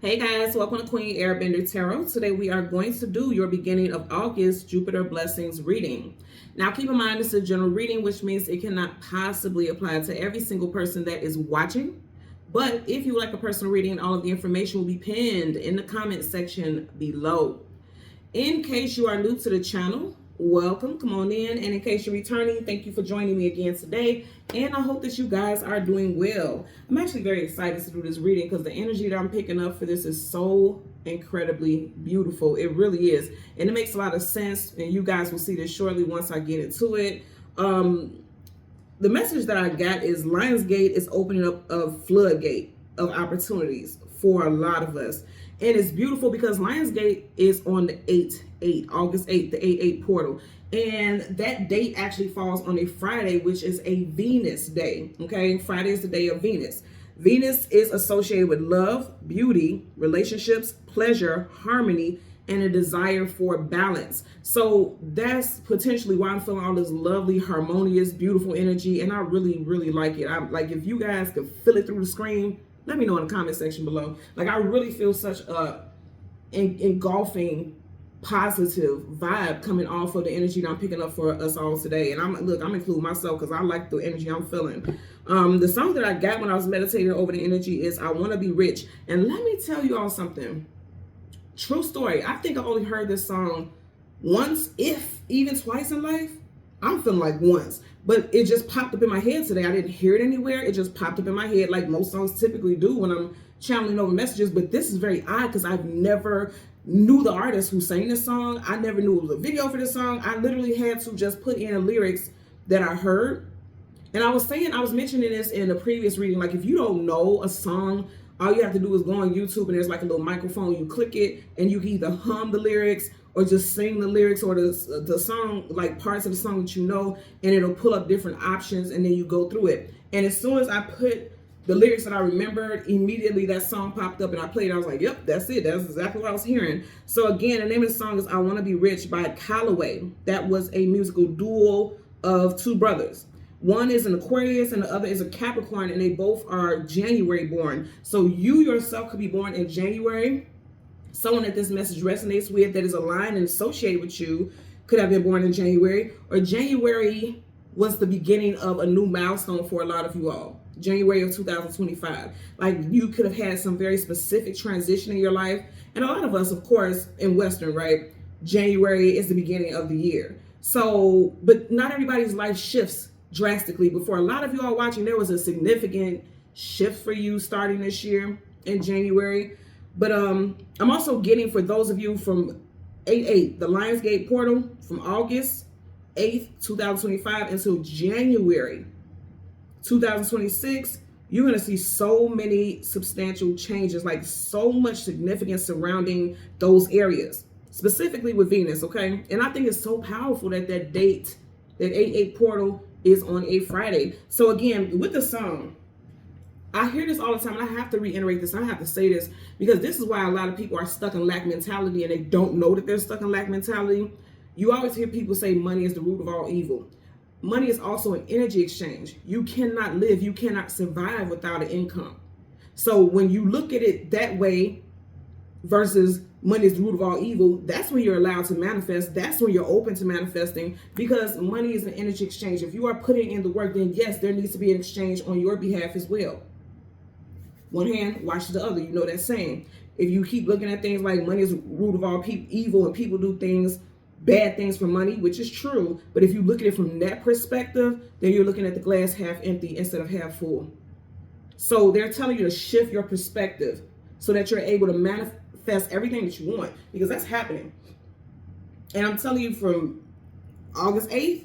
Hey guys, welcome to Queen Airbender Tarot. Today we are going to do your beginning of August Jupiter Blessings reading. Now keep in mind this is a general reading, which means it cannot possibly apply to every single person that is watching. But if you would like a personal reading, all of the information will be pinned in the comment section below. In case you are new to the channel, welcome, come on in. And in case you're returning, thank you for joining me again today. And I hope that you guys are doing well. I'm actually very excited to do this reading because the energy that I'm picking up for this is so incredibly beautiful. It really is. And it makes a lot of sense. And you guys will see this shortly once I get into it. The message that I got is Lionsgate is opening up a floodgate of opportunities for a lot of us. And it's beautiful because Lionsgate is on the 8/8, August 8th, the 8/8 portal. And that date actually falls on a Friday, which is a Venus day. Okay, Friday is the day of Venus. Venus is associated with love, beauty, relationships, pleasure, harmony, and a desire for balance. So that's potentially why I'm feeling all this lovely, harmonious, beautiful energy. And I really, really like it. I'm like, if you guys could feel it through the screen, let me know in the comment section below. Like, I really feel such a engulfing positive vibe coming off of the energy that I'm picking up for us all today. And I'm including myself because I like the energy I'm feeling. The song that I got when I was meditating over the energy is I Want to Be Rich. And let me tell you all something. True story. I think I only heard this song once, if even twice in life. I'm feeling like once, but it just popped up in my head today. I didn't hear it anywhere. It just popped up in my head like most songs typically do when I'm channeling over messages. But this is very odd because I've never knew the artist who sang this song. I never knew it was a video for this song. I literally had to just put in lyrics that I heard. And I was mentioning this in a previous reading. Like, if you don't know a song, all you have to do is go on YouTube and there's like a little microphone. You click it and you can either hum the lyrics or just sing the lyrics or the song, like parts of the song that you know, and it'll pull up different options and then you go through it. And as soon as I put the lyrics that I remembered, immediately that song popped up and I played it. I was like, yep, that's it. That's exactly what I was hearing. So again, the name of the song is I Want to Be Rich by Callaway. That was a musical duo of two brothers. One is an Aquarius and the other is a Capricorn, and they both are January born. So you yourself could be born in January. Someone that this message resonates with that is aligned and associated with you could have been born in January, or January was the beginning of a new milestone for a lot of you all. January of 2025. Like, you could have had some very specific transition in your life. And a lot of us, of course, in Western, right? January is the beginning of the year. So, but not everybody's life shifts drastically. But for a lot of you all watching, there was a significant shift for you starting this year in January. But I'm also getting, for those of you from 8/8, the Lionsgate portal, from August 8th, 2025 until January 2026, you're going to see so many substantial changes, like so much significance surrounding those areas, specifically with Venus, okay? And I think it's so powerful that that date, that 8/8 portal is on a Friday. So again, with the song, I hear this all the time, and I have to reiterate this. I have to say this because this is why a lot of people are stuck in lack mentality and they don't know that they're stuck in lack mentality. You always hear people say money is the root of all evil. Money is also an energy exchange. You cannot live, you cannot survive without an income. So when you look at it that way versus money is the root of all evil, that's when you're allowed to manifest. That's when you're open to manifesting, because money is an energy exchange. If you are putting in the work, then yes, there needs to be an exchange on your behalf as well. One hand washes the other. You know that saying. If you keep looking at things like money is the root of all evil and people do things, bad things for money, which is true, but if you look at it from that perspective, then you're looking at the glass half empty instead of half full. So they're telling you to shift your perspective so that you're able to manifest everything that you want, because that's happening. And I'm telling you, from August 8th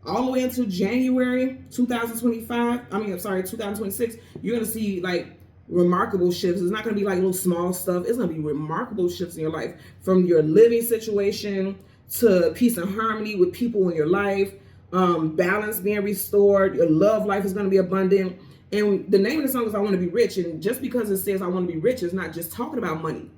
all the way into January 2026, you're going to see like remarkable shifts. It's not going to be like little small stuff. It's going to be remarkable shifts in your life, from your living situation to peace and harmony with people in your life, balance being restored. Your love life is going to be abundant. And the name of the song is I Want to Be Rich. And just because it says I want to be rich, is not just talking about money.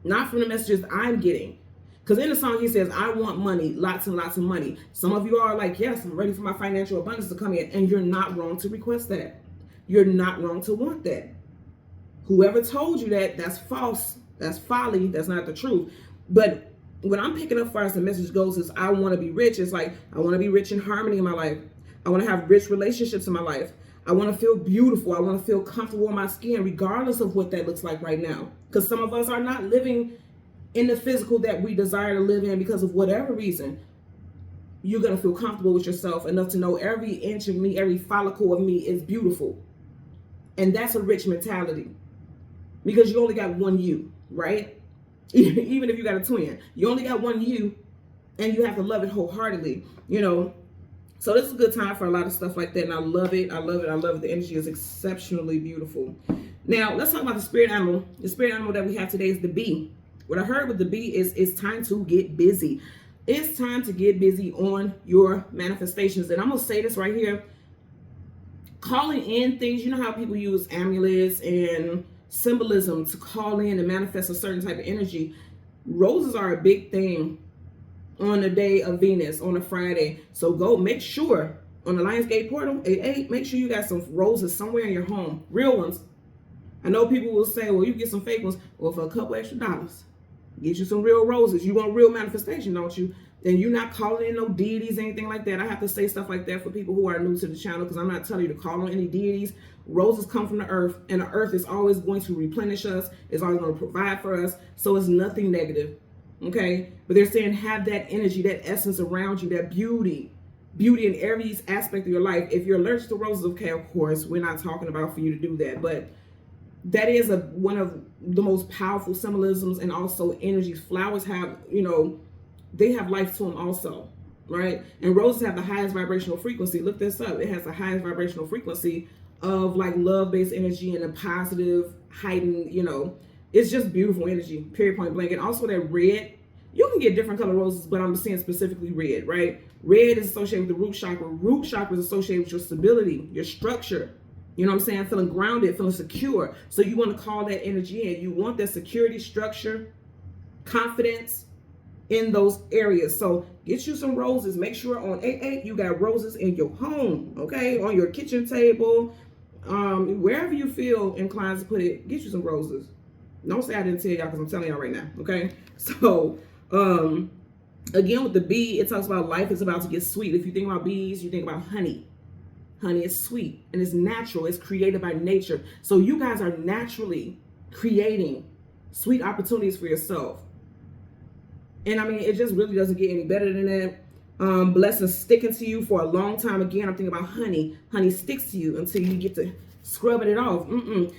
Not from the messages I'm getting. Because in the song he says, I want money, lots and lots of money. Some of you are like, yes, I'm ready for my financial abundance to come in. And you're not wrong to request that. You're not wrong to want that. Whoever told you that, that's false. That's folly. That's not the truth. But what I'm picking up for as the message goes is I want to be rich. It's like I want to be rich in harmony in my life. I want to have rich relationships in my life. I want to feel beautiful. I want to feel comfortable in my skin, regardless of what that looks like right now. Because some of us are not living in the physical that we desire to live in because of whatever reason. You're going to feel comfortable with yourself enough to know every inch of me, every follicle of me is beautiful. And that's a rich mentality. Because you only got one you, right? Even if you got a twin, you only got one you, and you have to love it wholeheartedly, you know. So this is a good time for a lot of stuff like that, and I love it. I love it. I love it. The energy is exceptionally beautiful. Now, let's talk about the spirit animal. The spirit animal that we have today is the bee. What I heard with the bee is it's time to get busy. It's time to get busy on your manifestations. And I'm going to say this right here. Calling in things, you know how people use amulets and symbolism to call in and manifest a certain type of energy. Roses are a big thing on the day of Venus, on a Friday. So go make sure on the Lionsgate portal, 88, make sure you got some roses somewhere in your home. Real ones. I know people will say, well, you get some fake ones. Well, for a couple extra dollars, get you some real roses. You want real manifestation, don't you? Then you're not calling in no deities, anything like that. I have to say stuff like that for people who are new to the channel because I'm not telling you to call on any deities. Roses come from the earth, and the earth is always going to replenish us. It's always going to provide for us. So it's nothing negative, okay? But they're saying have that energy, that essence around you, that beauty in every aspect of your life. If you're allergic to roses, okay, of course, we're not talking about for you to do that. But that is one of the most powerful symbolisms and also energies. Flowers have, you know, they have life to them also, right? And roses have the highest vibrational frequency. Look this up. It has the highest vibrational frequency of like love-based energy and a positive, heightened, you know, it's just beautiful energy, period, point blank. And also that red, you can get different color roses, but I'm saying specifically red, right? Red is associated with the root chakra. Root chakra is associated with your stability, your structure. You know what I'm saying? Feeling grounded, feeling secure. So you want to call that energy in. You want that security, structure, confidence in those areas. So get you some roses. Make sure on 88 you got roses in your home, okay? On your kitchen table, wherever you feel inclined to put it, get you some roses. Don't say I didn't tell y'all because I'm telling y'all right now, okay? So, again, with the bee, it talks about life is about to get sweet. If you think about bees, you think about honey. Honey is sweet and it's natural. It's created by nature. So you guys are naturally creating sweet opportunities for yourself. And I mean, it just really doesn't get any better than that. Blessings sticking to you for a long time. Again, I'm thinking about honey. Honey sticks to you until you get to scrubbing it off.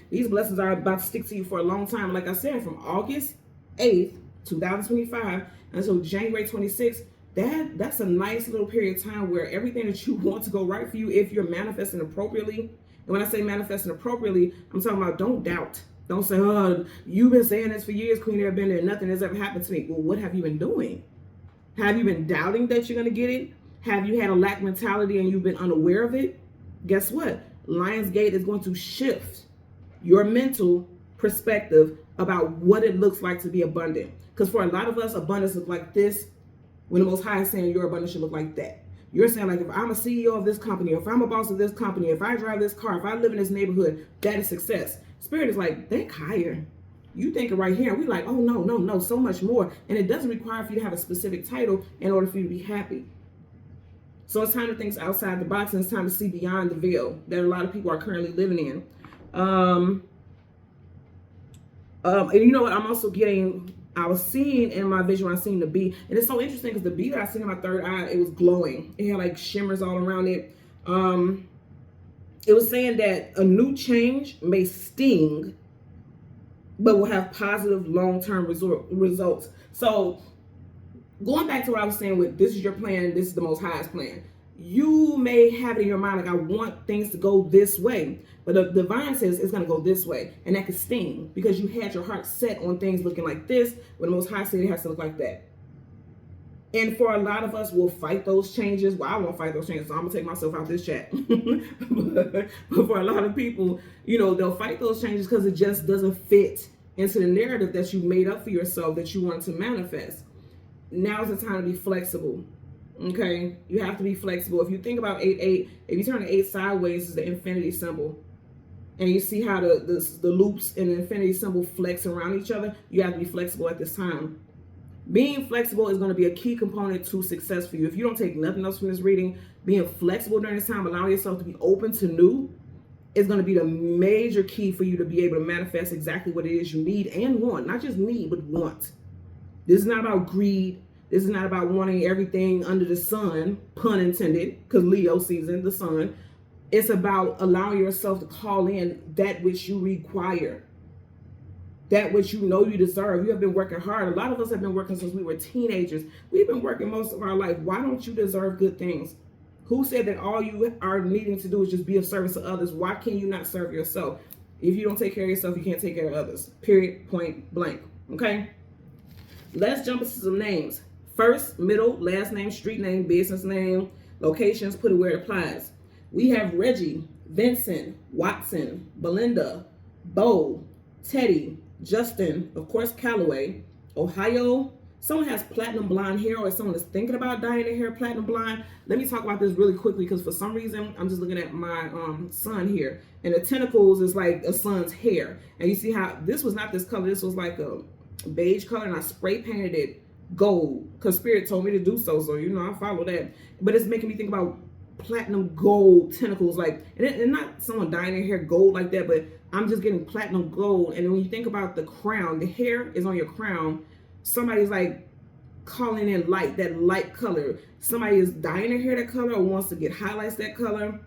These blessings are about to stick to you for a long time. Like I said, from August 8th, 2025 until January 26th, that's a nice little period of time where everything that you want to go right for you, if you're manifesting appropriately. And when I say manifesting appropriately, I'm talking about don't doubt. Don't say, oh, you've been saying this for years, Queen Airbender, and nothing has ever happened to me. Well, what have you been doing? Have you been doubting that you're going to get it? Have you had a lack mentality and you've been unaware of it? Guess what? Lionsgate is going to shift your mental perspective about what it looks like to be abundant. Because for a lot of us, abundance looks like this, when the Most High is saying your abundance should look like that. You're saying, like, if I'm a CEO of this company, or if I'm a boss of this company, if I drive this car, if I live in this neighborhood, that is success. Spirit is like, think higher. You think it right here. And we're like, oh, no, so much more. And it doesn't require for you to have a specific title in order for you to be happy. So it's time to think outside the box, and it's time to see beyond the veil that a lot of people are currently living in. And you know what? I'm also getting, I was seeing in my vision when I seen the bee, and it's so interesting because the bee that I seen in my third eye, it was glowing. It had like shimmers all around it. It was saying that a new change may sting, but will have positive long-term results. So going back to what I was saying with this is your plan, this is the Most High's plan. You may have it in your mind like, I want things to go this way, but the divine says it's going to go this way, and that could sting because you had your heart set on things looking like this, when the Most High said it has to look like that. And for a lot of us, we'll fight those changes. Well, I won't fight those changes, so I'm going to take myself out this chat. but for a lot of people, you know, they'll fight those changes because it just doesn't fit into the narrative that you made up for yourself that you want to manifest. Now is the time to be flexible. Okay? You have to be flexible. If you think about 8-8, if you turn the 8 sideways, it's the infinity symbol. And you see how the loops and the infinity symbol flex around each other. You have to be flexible at this time. Being flexible is going to be a key component to success for you. If you don't take nothing else from this reading, being flexible during this time, allowing yourself to be open to new, is going to be the major key for you to be able to manifest exactly what it is you need and want. Not just need, but want. This is not about greed. This is not about wanting everything under the sun, pun intended, because Leo season, the sun. It's about allowing yourself to call in that which you require, that which you know you deserve. You have been working hard. A lot of us have been working since we were teenagers. We've been working most of our life. Why don't you deserve good things? Who said that all you are needing to do is just be of service to others? Why can you not serve yourself? If you don't take care of yourself, you can't take care of others. Period, point blank. Okay? Let's jump into some names. First, middle, last name, street name, business name, locations, put it where it applies. We have Reggie, Vincent, Watson, Belinda, Bo, Teddy, Justin, of course, Calloway, Ohio. Someone has platinum blonde hair, or someone is thinking about dyeing their hair platinum blonde. Let me talk about this really quickly, because for some reason, I'm just looking at my son here, and the tentacles is like a son's hair. And you see how this was not this color. This was like a beige color, and I spray painted it gold because Spirit told me to do so. So, you know, I follow that. But it's making me think about platinum gold tentacles, like, and not someone dyeing their hair gold like that, but I'm just getting platinum gold. And when you think about the crown, the hair is on your crown. Somebody's like calling in light, that light color. Somebody is dyeing their hair that color or wants to get highlights that color.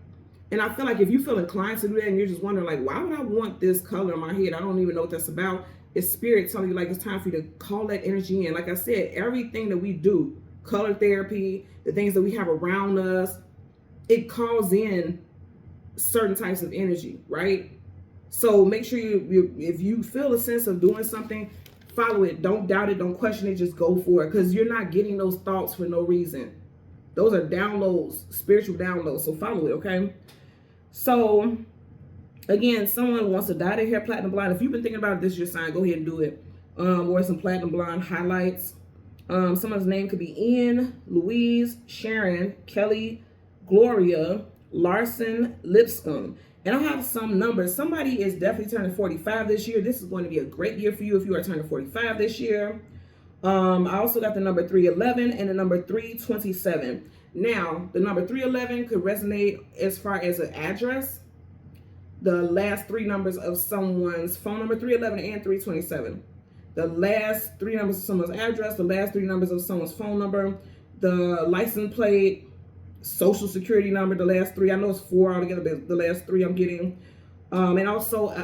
And I feel like if you feel inclined to do that and you're just wondering, like, why would I want this color in my head? I don't even know what that's about. It's Spirit telling you, like, it's time for you to call that energy in. Like I said, everything that we do, color therapy, the things that we have around us, it calls in certain types of energy, right? So make sure you if you feel a sense of doing something, follow it. Don't doubt it. Don't question it. Just go for it, because you're not getting those thoughts for no reason. Those are downloads, spiritual downloads. So follow it, okay? So again, someone wants to dye their hair platinum blonde. If you've been thinking about this, your sign, go ahead and do it. Or some platinum blonde highlights. Someone's name could be Ian, Louise, Sharon, Kelly, Gloria, Larson, Lipscomb. And I have some numbers. Somebody is definitely turning 45 this year. This is going to be a great year for you if you are turning 45 this year. I also got the number 311 and the number 327. Now, the number 311 could resonate as far as an address. The last three numbers of someone's phone number, 311 and 327. The last three numbers of someone's address, the last three numbers of someone's phone number, the license plate, social security number, the last three. I know it's four altogether, but the last three I'm getting. And also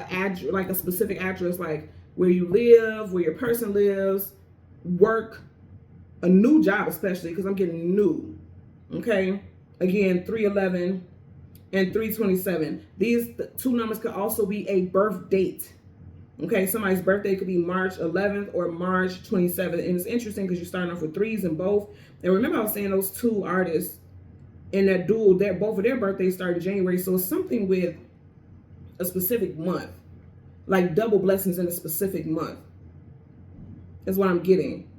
like a specific address, like where you live, where your person lives, work, a new job especially, because I'm getting new. Okay? Again, 311 and 327. These two numbers could also be a birth date. Okay, somebody's birthday could be March 11th or March 27th. And it's interesting because you're starting off with threes in both. And remember I was saying those two artists in that duel, both of their birthdays start in January. So it's something with a specific month. Like double blessings in a specific month. That's what I'm getting.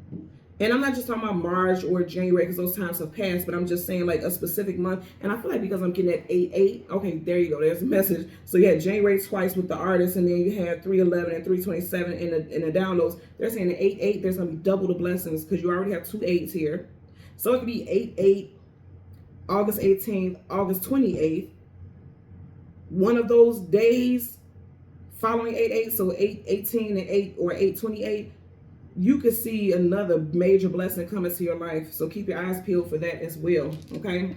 And I'm not just talking about March or January because those times have passed, but I'm just saying like a specific month. And I feel like because I'm getting that 8-8, okay, there you go. There's a message. So you had January twice with the artist, and then you had 311 and 327 in the downloads. They're saying the 8-8, there's going to be double the blessings because you already have two 8s here. So it could be 8-8, August 18th, August 28th. One of those days following 8-8, so 8-18 and 8 or 8-28, you could see another major blessing come into your life. So keep your eyes peeled for that as well, okay?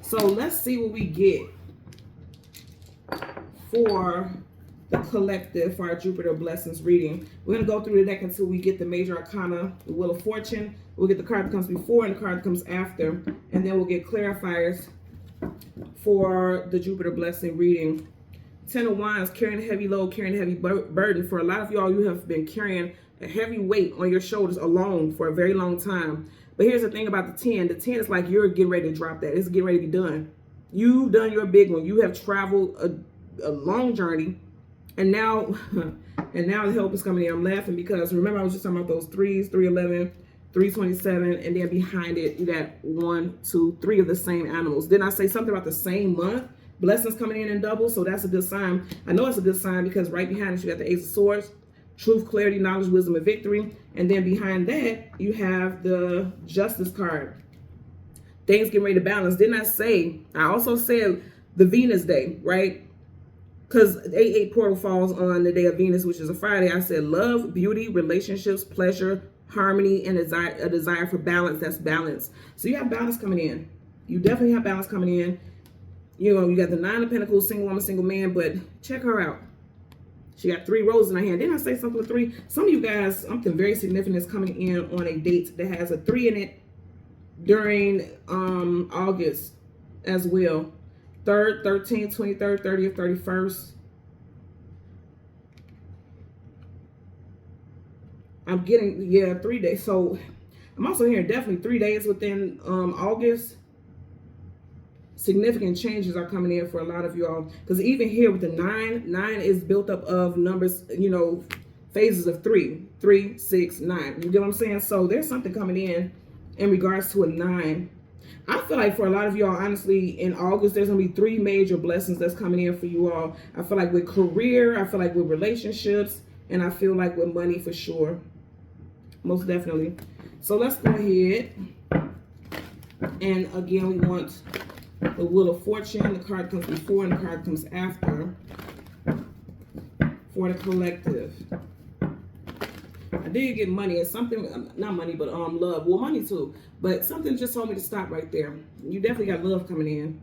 So let's see what we get for the collective for our Jupiter Blessings reading. We're going to go through the deck until we get the major arcana, the Wheel of Fortune. We'll get the card that comes before and the card that comes after. And then we'll get clarifiers for the Jupiter Blessing reading. 10 of Wands, carrying a heavy load, carrying a heavy burden. For a lot of y'all, you have been carrying a heavy weight on your shoulders alone for a very long time. But here's the thing about the 10. The 10 is like you're getting ready to drop that. It's getting ready to be done. You've done your big one. You have traveled a long journey. And now the help is coming in. I'm laughing because remember I was just talking about those threes, 311, 327, and then behind it, you got 1, 2, 3 of the same animals. Didn't I say something about the same month? Blessings coming in double, so that's a good sign. I know it's a good sign because right behind it, you got the Ace of Swords, truth, clarity, knowledge, wisdom, and victory. And then behind that, you have the Justice card. Things getting ready to balance. Didn't I say, I also said the Venus day, right? Because 8/8 portal falls on the day of Venus, which is a Friday. I said love, beauty, relationships, pleasure, harmony, and a desire for balance. That's balance. So you have balance coming in. You definitely have balance coming in. You know, you got the 9 of Pentacles, single woman, single man, but check her out. She got 3 roses in her hand. Didn't I say something with 3? Some of you guys, something very significant is coming in on a date that has a 3 in it during August as well. 3rd, 13th, 23rd, 30th, 31st. I'm getting, yeah, 3 days. So I'm also hearing definitely 3 days within August. Significant changes are coming in for a lot of you all. Because even here with the 9 is built up of numbers, you know, phases of 3, 3, 6, 9. You get what I'm saying? So there's something coming in regards to a 9. I feel like for a lot of y'all, honestly, in August, there's going to be 3 major blessings that's coming in for you all. I feel like with career, I feel like with relationships, and I feel like with money for sure. Most definitely. So let's go ahead. And again, we want the Wheel of Fortune. The card comes before and the card comes after for the collective. I did get money and something, not money, but love. Well, money too. But something just told me to stop right there. You definitely got love coming in.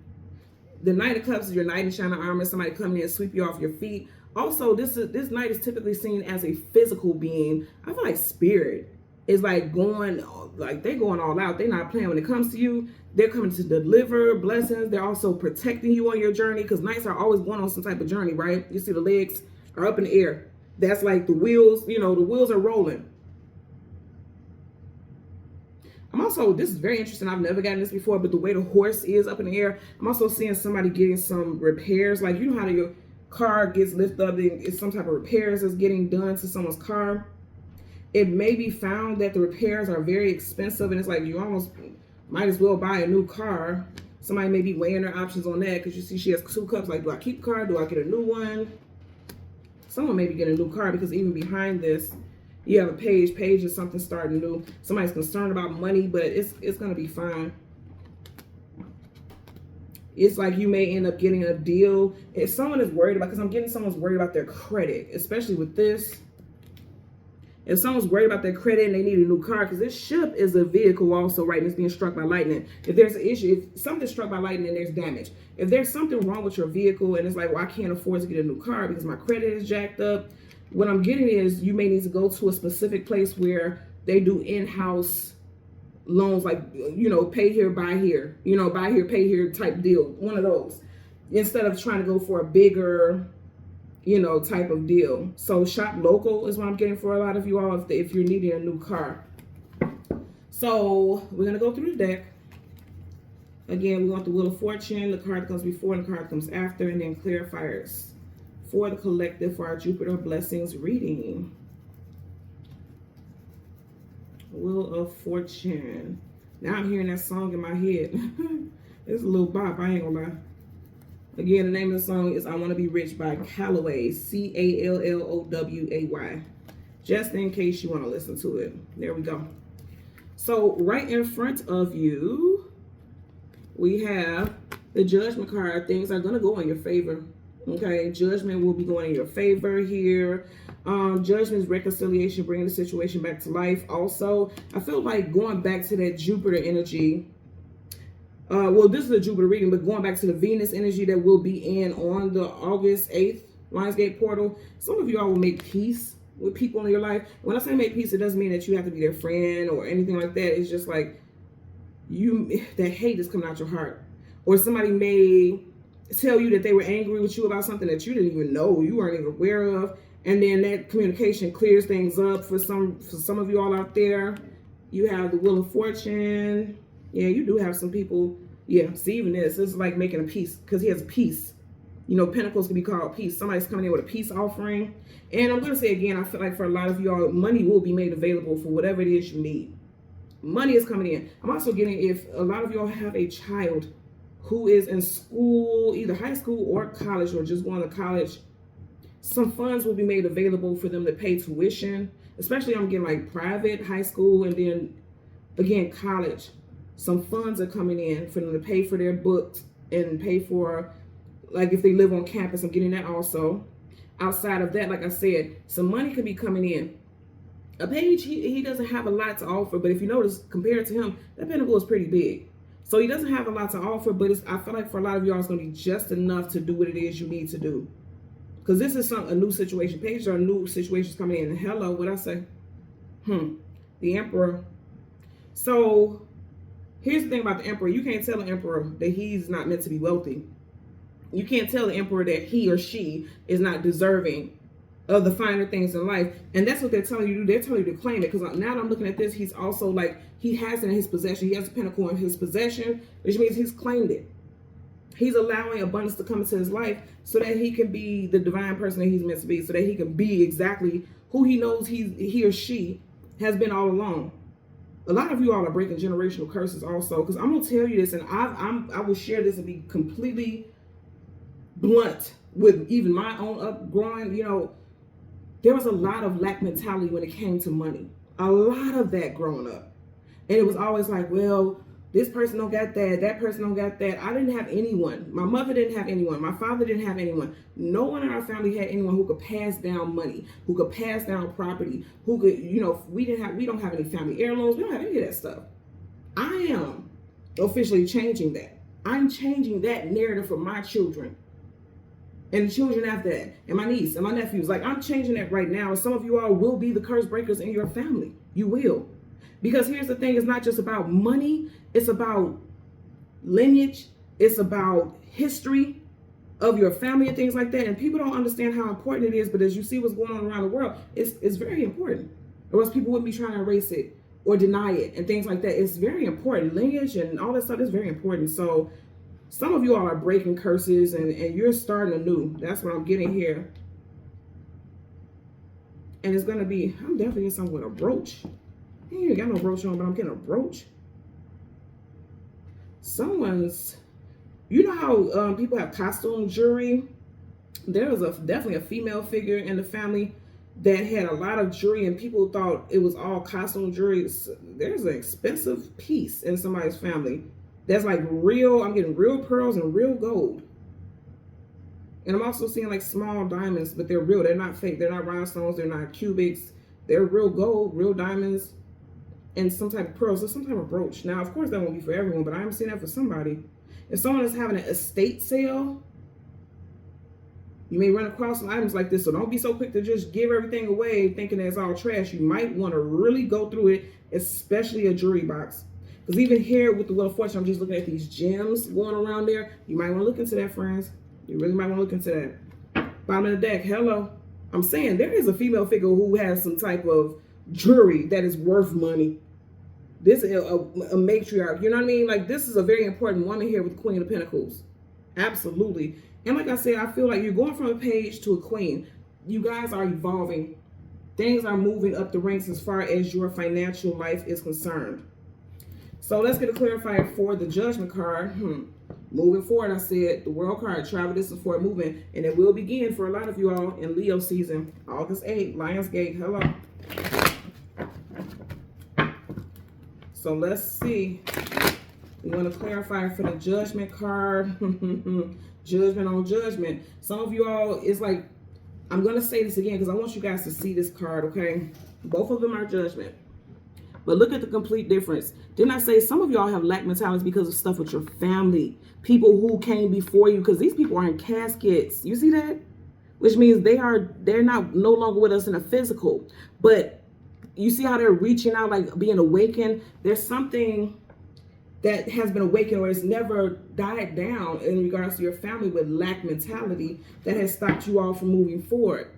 The Knight of Cups is your knight in shining armor. Somebody coming in and sweep you off your feet. Also, this knight is typically seen as a physical being. I feel like spirit is like going, like they're going all out. They're not playing when it comes to you. They're coming to deliver blessings. They're also protecting you on your journey because knights are always going on some type of journey, right? You see the legs are up in the air. That's like the wheels, you know, the wheels are rolling. I'm also, this is very interesting. I've never gotten this before, but the way the horse is up in the air, I'm also seeing somebody getting some repairs. Like, you know how your car gets lifted up and it's some type of repairs that's getting done to someone's car. It may be found that the repairs are very expensive and it's like you almost might as well buy a new car. Somebody may be weighing their options on that because you see she has 2 cups. Like, do I keep the car? Do I get a new one? Someone may be getting a new car because even behind this, you have a page. Page is something starting new. Somebody's concerned about money, but it's going to be fine. It's like you may end up getting a deal. If someone is worried about, because I'm getting someone's worried about their credit, especially with this. If someone's worried about their credit and they need a new car, because this ship is a vehicle also, right? And it's being struck by lightning. If there's an issue, if something's struck by lightning and there's damage. If there's something wrong with your vehicle and it's like, well, I can't afford to get a new car because my credit is jacked up. What I'm getting is you may need to go to a specific place where they do in-house loans, like, you know, pay here, buy here, you know, buy here, pay here type deal. One of those. Instead of trying to go for a bigger, you know, type of deal. So shop local is what I'm getting for a lot of you all if you're needing a new car. So we're going to go through the deck. Again, we want the Wheel of Fortune. The card comes before and the card comes after, and then clarifiers for the collective for our Jupiter blessings reading. Wheel of Fortune. Now I'm hearing that song in my head. It's a little bop, I ain't gonna lie. Again, the name of the song is I Want to Be Rich by Calloway, Calloway. Just in case you want to listen to it. There we go. So right in front of you, we have the Judgment card. Things are going to go in your favor. Okay, judgment will be going in your favor here. Judgment is reconciliation, bringing the situation back to life. Also, I feel like going back to that Jupiter energy. Well, this is a Jupiter reading, but going back to the Venus energy that will be in on the August 8th Lionsgate portal. Some of you all will make peace with people in your life. When I say make peace, it doesn't mean that you have to be their friend or anything like that. It's just like that hate is coming out your heart. Or somebody may tell you that they were angry with you about something that you didn't even know, you weren't even aware of, and then that communication clears things up for some of you all out there. You have the Wheel of Fortune. Yeah, you do have some people. Yeah, see, even this is like making a peace because he has a peace. You know, Pentacles can be called peace. Somebody's coming in with a peace offering. And I'm going to say again, I feel like for a lot of y'all, money will be made available for whatever it is you need. Money is coming in. I'm also getting, if a lot of y'all have a child who is in school, either high school or college, or just going to college, some funds will be made available for them to pay tuition, especially I'm getting like private high school and then again college. Some funds are coming in for them to pay for their books and pay for, like, if they live on campus, I'm getting that also. Outside of that, like I said, some money could be coming in. A page, he doesn't have a lot to offer, but if you notice, compared to him, that pentacle is pretty big. So he doesn't have a lot to offer, but I feel like for a lot of y'all, it's going to be just enough to do what it is you need to do. Because this is a new situation. Pages are new situations coming in. Hello, what'd I say? The Emperor. So here's the thing about the Emperor. You can't tell the Emperor that he's not meant to be wealthy. You can't tell the Emperor that he or she is not deserving of the finer things in life. And that's what they're telling you to do. They're telling you to claim it. Because now that I'm looking at this, he's also like, he has it in his possession. He has a pentacle in his possession, which means he's claimed it. He's allowing abundance to come into his life so that he can be the divine person that he's meant to be, so that he can be exactly who he knows he or she has been all along. A lot of you all are breaking generational curses also, because I'm going to tell you this, and I will share this and be completely blunt with even my own upgrowing. You know, there was a lot of lack mentality when it came to money. A lot of that growing up. And it was always like, well, this person don't got that person don't got that. I didn't have anyone. My mother didn't have anyone. My father didn't have anyone. No one in our family had anyone who could pass down money, who could pass down property, who could, you know, we don't have any family heirlooms. We don't have any of that stuff. I am officially changing that. I'm changing that narrative for my children and the children after that, and my niece and my nephews. Like, I'm changing that right now. And some of you all will be the curse breakers in your family. You will. Because here's the thing, it's not just about money, it's about lineage, it's about history of your family and things like that. And people don't understand how important it is, but as you see what's going on around the world, it's very important. Or else people wouldn't be trying to erase it or deny it and things like that. It's very important. Lineage and all that stuff is very important. So some of you all are breaking curses and you're starting anew. That's what I'm getting here. And it's going to be, I'm definitely getting something with a brooch. You ain't got no brooch on, but I'm getting a brooch. Someone's, you know how people have costume jewelry? There was definitely a female figure in the family that had a lot of jewelry, and people thought it was all costume jewelry. There's an expensive piece in somebody's family that's like real. I'm getting real pearls and real gold. And I'm also seeing like small diamonds, but they're real. They're not fake. They're not rhinestones. They're not cubics. They're real gold, real diamonds. And some type of pearls, or some type of brooch. Now, of course, that won't be for everyone, but I'm seeing that for somebody. If someone is having an estate sale, you may run across some items like this. So don't be so quick to just give everything away thinking that it's all trash. You might want to really go through it, especially a jewelry box. Because even here with the Wheel of Fortune, I'm just looking at these gems going around there. You might want to look into that, friends. You really might want to look into that. Bottom of the deck, hello. I'm saying there is a female figure who has some type of jewelry that is worth money. This is a matriarch, you know what I mean? Like, this is a very important woman here with the Queen of Pentacles. Absolutely. And like I said, I feel like you're going from a page to a queen. You guys are evolving. Things are moving up the ranks as far as your financial life is concerned. So let's get a clarifier for the Judgment card. Moving forward, I said the World card, travel distance for movement, and it will begin for a lot of you all in Leo season, August 8th, Lionsgate. Hello. So let's see. We want to clarify for the Judgment card. Judgment on judgment. Some of you all, it's like, I'm going to say this again because I want you guys to see this card, okay? Both of them are judgment. But look at the complete difference. Didn't I say some of y'all have lack mentalities because of stuff with your family? People who came before you, because these people are in caskets. You see that? Which means they're not no longer with us in a physical. But you see how they're reaching out, like being awakened? There's something that has been awakened or has never died down in regards to your family with lack mentality that has stopped you all from moving forward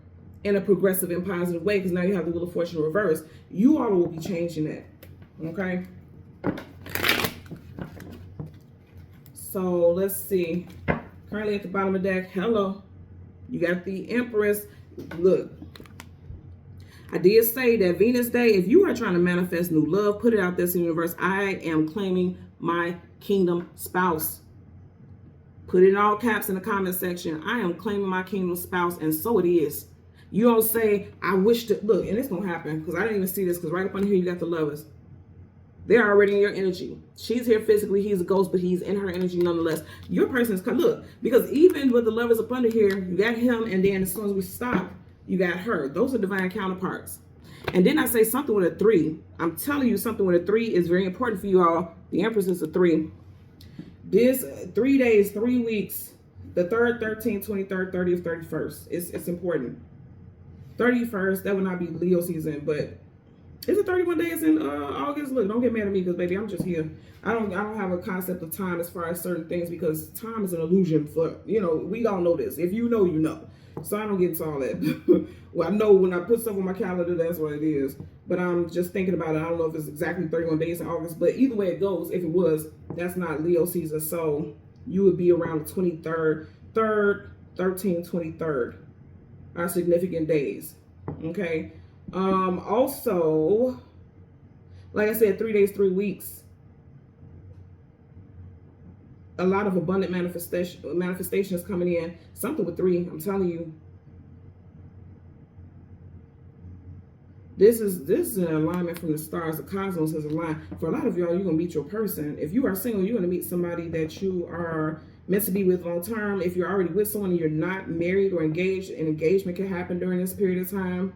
in a progressive and positive way, because now you have the Wheel of Fortune reverse. You all will be changing that, okay? So let's see. Currently at the bottom of the deck, hello. You got the Empress. Look, I did say that Venus Day, if you are trying to manifest new love, put it out there in the universe. I am claiming my kingdom spouse. Put it in all caps in the comment section. I am claiming my kingdom spouse, and so it is. You don't say, I wish to, look, and it's going to happen, because I didn't even see this, because right up under here you got the lovers. They're already in your energy. She's here physically, he's a ghost, but he's in her energy nonetheless. Your person's, look, because even with the lovers up under here, you got him, and then as soon as we stop, you got her. Those are divine counterparts. And then I say something with a 3. I'm telling you, something with a 3 is very important for you all. The Empress is a 3. This 3 days, 3 weeks, the 3rd, 13th, 23rd, 30th, 31st. It's important. 31st, that would not be Leo season, but is it 31 days in August? Look, don't get mad at me, because baby, I'm just here. I don't have a concept of time as far as certain things, because time is an illusion for, you know, we all know this. If you know, you know. So I don't get into all that. Well, I know when I put stuff on my calendar, that's what it is. But I'm just thinking about it. I don't know if it's exactly 31 days in August, but either way it goes, if it was, that's not Leo season. So you would be around the 23rd, 3rd, 13th, 23rd are significant days. Okay. Also, like I said, 3 days, 3 weeks. A lot of abundant manifestations coming in. Something with 3, I'm telling you. This is an alignment from the stars. The cosmos has aligned. For a lot of y'all, you're going to meet your person. If you are single, you're going to meet somebody that you are meant to be with long term. If you're already with someone and you're not married or engaged, an engagement can happen during this period of time.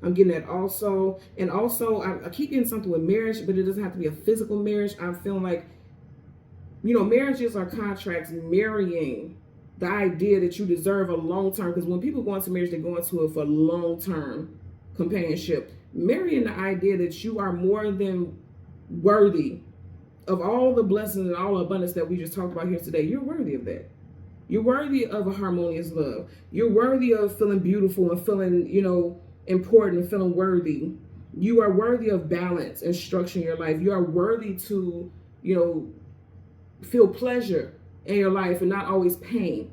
I'm getting that also. And also, I keep getting something with marriage, but it doesn't have to be a physical marriage. I'm feeling like, you know, marriages are contracts, marrying the idea that you deserve a long-term, because when people go into marriage, they go into it for long-term companionship. Marrying the idea that you are more than worthy of all the blessings and all the abundance that we just talked about here today. You're worthy of that. You're worthy of a harmonious love. You're worthy of feeling beautiful and feeling, you know, important and feeling worthy. You are worthy of balance and structure in your life. You are worthy to, you know, feel pleasure in your life and not always pain.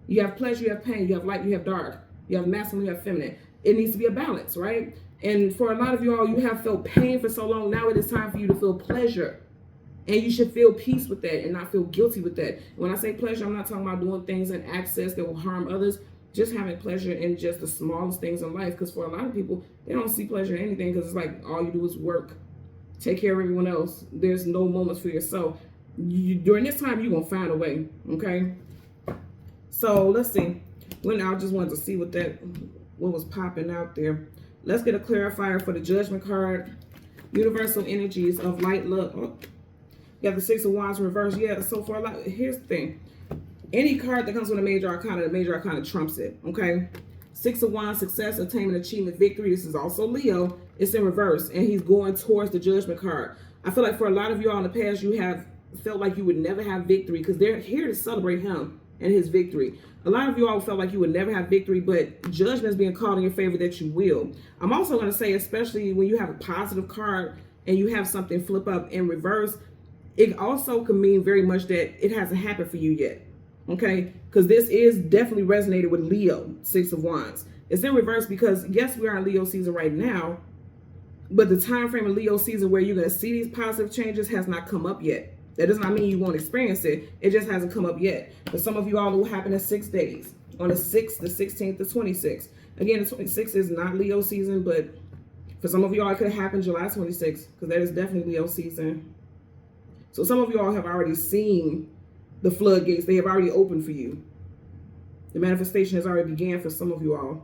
You have pleasure, you have pain, you have light, you have dark, you have masculine, you have feminine. It needs to be a balance, right? And for a lot of you all, you have felt pain for so long. Now it is time for you to feel pleasure. And you should feel peace with that and not feel guilty with that. When I say pleasure, I'm not talking about doing things in excess that will harm others. Just having pleasure in just the smallest things in life. Because for a lot of people, they don't see pleasure in anything, because it's like all you do is work, take care of everyone else. There's no moments for yourself. During this time, you're going to find a way, okay? So let's see. I just wanted to see what was popping out there. Let's get a clarifier for the Judgment card. Universal energies of light, love. Oh, you got the 6 of Wands reverse. Yeah, so for a lot, here's the thing. Any card that comes with a major arcana, the major arcana trumps it, okay? 6 of Wands, success, attainment, achievement, victory. This is also Leo. It's in reverse, and he's going towards the Judgment card. I feel like for a lot of you all in the past, you have felt like you would never have victory, because they're here to celebrate him and his victory. A lot of you all felt like you would never have victory, but judgment is being called in your favor that you will. I'm also going to say, especially when you have a positive card and you have something flip up in reverse, it also can mean very much that it hasn't happened for you yet. Okay, because this is definitely resonated with Leo, 6 of Wands. It's in reverse because, yes, we are in Leo season right now, but the time frame of Leo season where you're going to see these positive changes has not come up yet. That does not mean you won't experience it. It just hasn't come up yet. For some of you all, it will happen in 6 days. On the 6th, the 16th, the 26th. Again, the 26th is not Leo season, but for some of you all, it could have happened July 26th, because that is definitely Leo season. So some of you all have already seen the floodgates. They have already opened for you. The manifestation has already began for some of you all.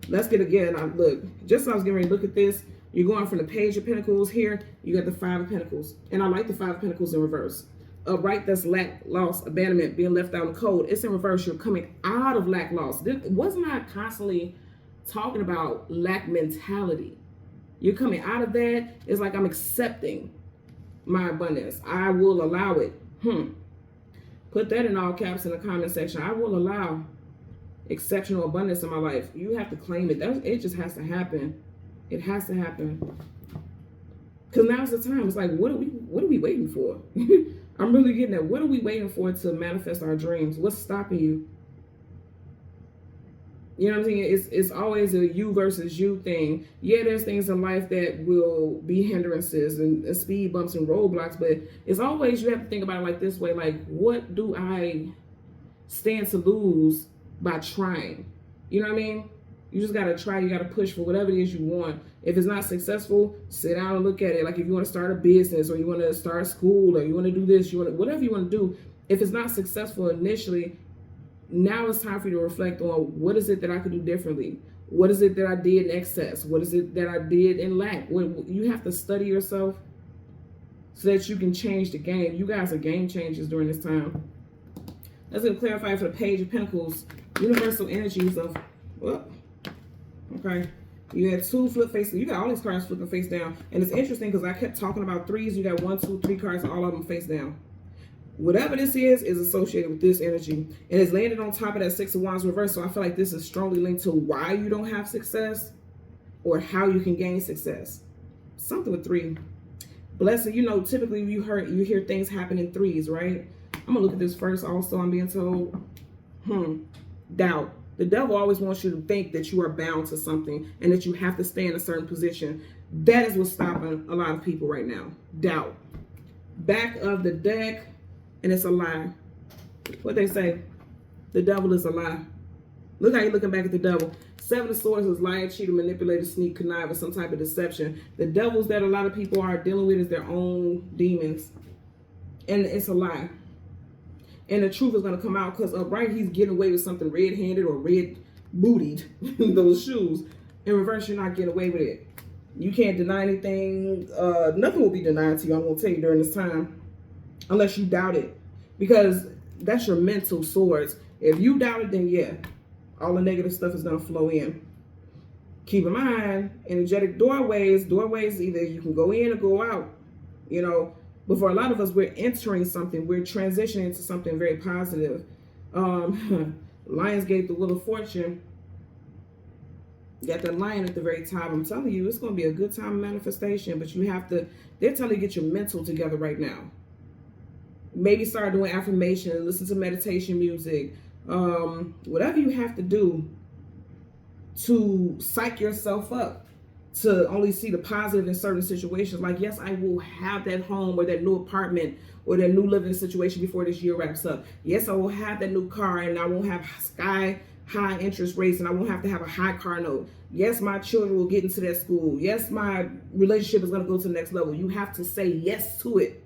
Let's get again. Look, just as I was getting ready to look at this, you're going from the Page of Pentacles here. You got the 5 of Pentacles. And I like the 5 of Pentacles in reverse. Upright, that's lack, loss, abandonment, being left out in the cold. It's in reverse. You're coming out of lack, loss. Wasn't I constantly talking about lack mentality? You're coming out of that. It's like I'm accepting my abundance. I will allow it. Put that in all caps in the comment section. I will allow exceptional abundance in my life. You have to claim it. It just has to happen. It has to happen. Because now's the time. It's like, what are we waiting for? I'm really getting at, what are we waiting for to manifest our dreams? What's stopping you? You know what I'm saying? It's always a you versus you thing. Yeah, there's things in life that will be hindrances and speed bumps and roadblocks, but it's always, you have to think about it like this way, like, what do I stand to lose by trying? You know what I mean? You just gotta try, you gotta push for whatever it is you want. If it's not successful, sit down and look at it. Like if you want to start a business or you want to start school or you want to do this, whatever you want to do. If it's not successful initially, now it's time for you to reflect on what is it that I could do differently? What is it that I did in excess? What is it that I did in lack? You have to study yourself so that you can change the game. You guys are game changers during this time. That's going to clarify for the Page of Pentacles, universal energies of, well, okay. You had 2 flip faces. You got all these cards flipping face down. And it's interesting because I kept talking about 3s. You got 1, 2, 3 cards, and all of them face down. Whatever this is associated with this energy. And it's landed on top of that 6 of Wands reverse. So I feel like this is strongly linked to why you don't have success or how you can gain success. Something with 3. Blessing, you know, typically you hear things happen in 3s, right? I'm going to look at this first also. I'm being told, doubt. The devil always wants you to think that you are bound to something and that you have to stay in a certain position. That is what's stopping a lot of people right now. Doubt. Back of the deck. And it's a lie. What they say? The devil is a lie. Look how you're looking back at the devil. 7 of Swords is liar, cheater, manipulator, sneak, connive, or some type of deception. The devils that a lot of people are dealing with is their own demons. And it's a lie. And the truth is going to come out because right, he's getting away with something red-handed or red-bootied, those shoes. In reverse, you're not getting away with it. You can't deny anything. Nothing will be denied to you, I'm going to tell you, during this time. Unless you doubt it, because that's your mental swords. If you doubt it, then yeah, all the negative stuff is going to flow in. Keep in mind, energetic doorways either you can go in or go out, you know. But for a lot of us, we're entering something, we're transitioning into something very positive. Lionsgate, the Wheel of Fortune. You got that lion at the very top. I'm telling you, it's going to be a good time of manifestation, but you have to, they're telling you to get your mental together right now. Maybe start doing affirmation, listen to meditation music, whatever you have to do to psych yourself up to only see the positive in certain situations. Like, yes, I will have that home or that new apartment or that new living situation before this year wraps up. Yes, I will have that new car and I won't have sky high interest rates and I won't have to have a high car note. Yes, my children will get into that school. Yes, my relationship is going to go to the next level. You have to say yes to it.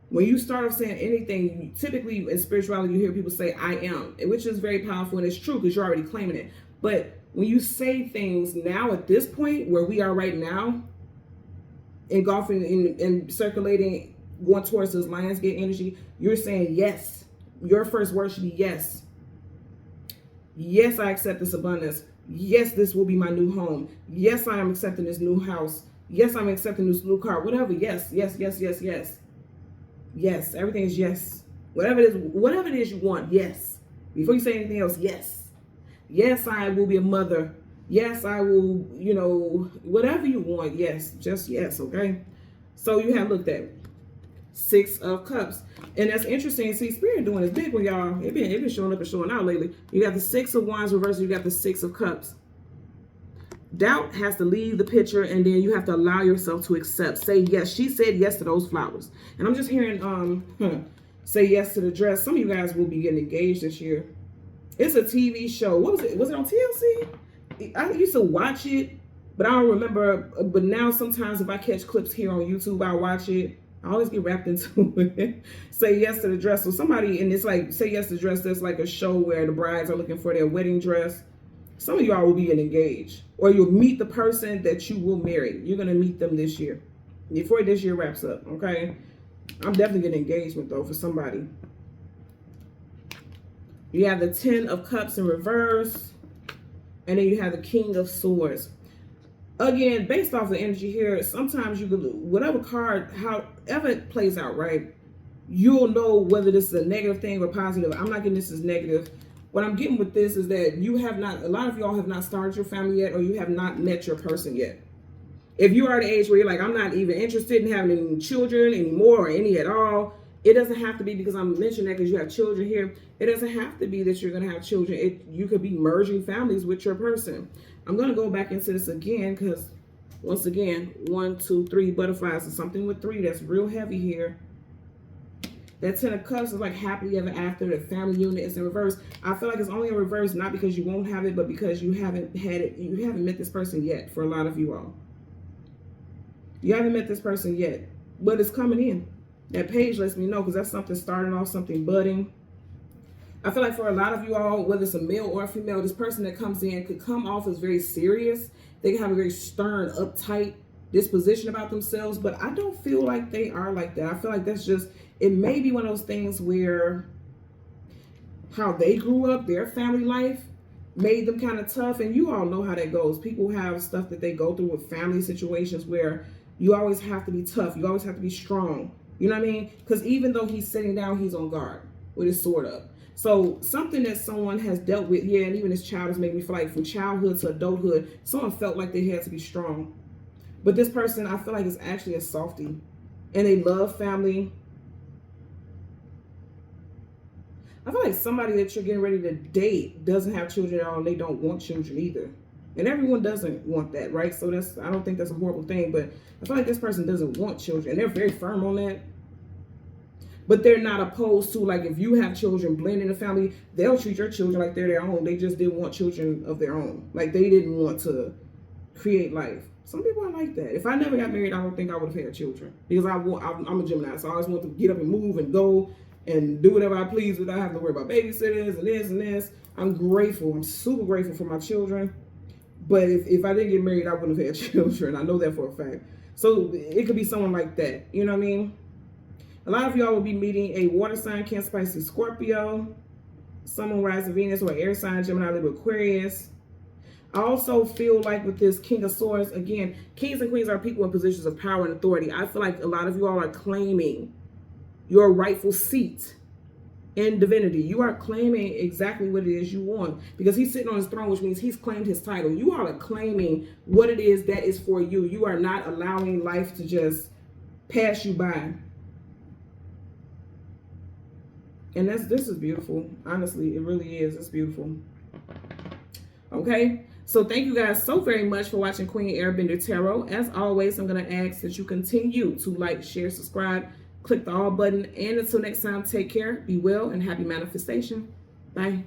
When you start off saying anything, typically in spirituality, you hear people say, I am, which is very powerful and it's true because you're already claiming it. But when you say things now at this point where we are right now, engulfing and circulating, going towards this Lionsgate energy, you're saying yes. Your first word should be yes. Yes, I accept this abundance. Yes, this will be my new home. Yes, I am accepting this new house. Yes, I'm accepting this new car. Whatever. Yes, yes, yes, yes, yes. Yes, everything is yes. Whatever it is you want, yes. Before you say anything else, yes. Yes, I will be a mother. Yes, I will, you know, whatever you want, yes. Just yes, okay? So you have looked at 6 of Cups. And that's interesting. See, Spirit doing this big one, y'all. It been showing up and showing out lately. You got the 6 of Wands reversed, you got the 6 of Cups. Doubt has to leave the picture, and then you have to allow yourself to accept. Say yes. She said yes to those flowers. And I'm just hearing say yes to the dress. Some of you guys will be getting engaged this year. It's a TV show. What was it? Was it on TLC? I used to watch it, but I don't remember. But now sometimes if I catch clips here on YouTube, I watch it. I always get wrapped into it. Say yes to the dress. So somebody, and it's like, say yes to the dress. There's like a show where the brides are looking for their wedding dress. Some of y'all will be getting engaged, or you'll meet the person that you will marry. You're going to meet them this year, before this year wraps up, okay? I'm definitely getting engagement, though, for somebody. You have the 10 of Cups in reverse, and then you have the King of Swords. Again, based off the energy here, sometimes you could, whatever card, however it plays out, right? You'll know whether this is a negative thing or positive. I'm not getting this as negative. What I'm getting with this is that you have not, a lot of y'all have not started your family yet, or you have not met your person yet. If you are at the age where you're like, I'm not even interested in having any children anymore or any at all, It doesn't have to be because I'm mentioning that because you have children here. It doesn't have to be that you're going to have children. You could be merging families with your person. I'm going to go back into this again because, once again, 1, 2, 3 butterflies is something with 3 that's real heavy here. That 10 of Cups is like happily ever after. The family unit is in reverse. I feel like it's only in reverse not because you won't have it, but because you haven't had it. You haven't met this person yet. For a lot of you all, you haven't met this person yet, but it's coming in. That page lets me know because that's something starting off, something budding. I feel like for a lot of you all, whether it's a male or a female, this person that comes in could come off as very serious. They can have a very stern, uptight disposition about themselves, but I don't feel like they are like that. I feel like that's just, it may be one of those things where how they grew up, their family life made them kind of tough, and you all know how that goes. People have stuff that they go through with family situations where you always have to be tough. You always have to be strong. You know what I mean? Because even though he's sitting down, he's on guard with his sword up. So something that someone has dealt with, yeah, and even this child has made me feel like from childhood to adulthood, someone felt like they had to be strong. But this person, I feel like, is actually a softie. And they love family. I feel like somebody that you're getting ready to date doesn't have children at all, and they don't want children either. And everyone doesn't want that, right? So that's, I don't think that's a horrible thing, but I feel like this person doesn't want children. And they're very firm on that. But they're not opposed to, like, if you have children blend in the family, they'll treat your children like they're their own. They just didn't want children of their own. Like, they didn't want to create life. Some people are like that. If I never got married, I don't think I would have had children. Because I'm a Gemini, so I always want to get up and move and go and do whatever I please without having to worry about babysitters and this and this. I'm grateful. I'm super grateful for my children. But if I didn't get married, I wouldn't have had children. I know that for a fact. So it could be someone like that. You know what I mean? A lot of y'all will be meeting a water sign, Cancer, Pisces, Scorpio, Sun, Moon, Rising, Venus, or air sign, Gemini, Libra, Aquarius. I also feel like with this King of Swords, again, kings and queens are people in positions of power and authority. I feel like a lot of you all are claiming your rightful seat in divinity. You are claiming exactly what it is you want because he's sitting on his throne, which means he's claimed his title. You all are claiming what it is that is for you. You are not allowing life to just pass you by. And this is beautiful. Honestly, it really is. It's beautiful. Okay. So thank you guys so very much for watching Queen Airbender Tarot. As always, I'm going to ask that you continue to like, share, subscribe, click the all button. And until next time, take care, be well, and happy manifestation. Bye.